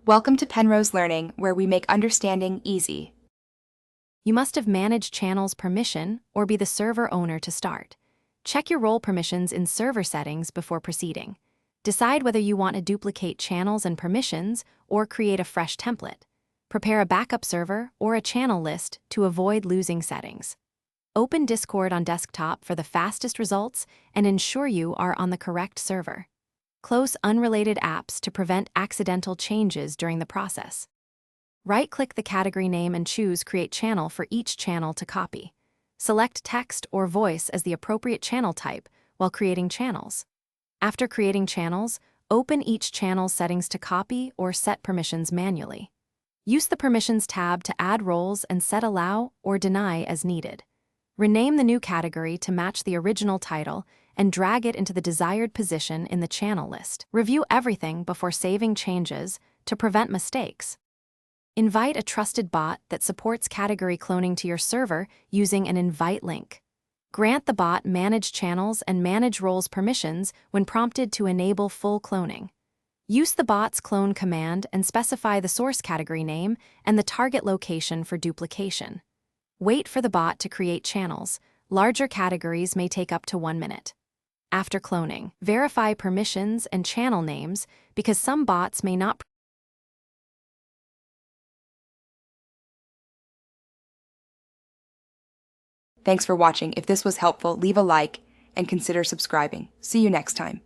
Welcome to Penrose Learning, where we make understanding easy. You must have managed channels permission or be the server owner to start. Check your role permissions in server settings before proceeding. Decide whether you want to duplicate channels and permissions or create a fresh template. Prepare a backup server or a channel list to avoid losing settings. Open Discord on desktop for the fastest results and ensure you are on the correct server. Close unrelated apps to prevent accidental changes during the process. Right-click the category name and choose Create Channel for each channel to copy. Select text or voice as the appropriate channel type while creating channels. After creating channels, open each channel's settings to copy or set permissions manually. Use the Permissions tab to add roles and set Allow or Deny as needed. Rename the new category to match the original title and drag it into the desired position in the channel list. Review everything before saving changes to prevent mistakes. Invite a trusted bot that supports category cloning to your server using an invite link. Grant the bot Manage Channels and Manage Roles permissions when prompted to enable full cloning. Use the bot's clone command and specify the source category name and the target location for duplication. Wait for the bot to create channels. Larger categories may take up to 1 minute. After cloning, verify permissions and channel names because some bots may not. Thanks for watching. If this was helpful, leave a like and consider subscribing. See you next time.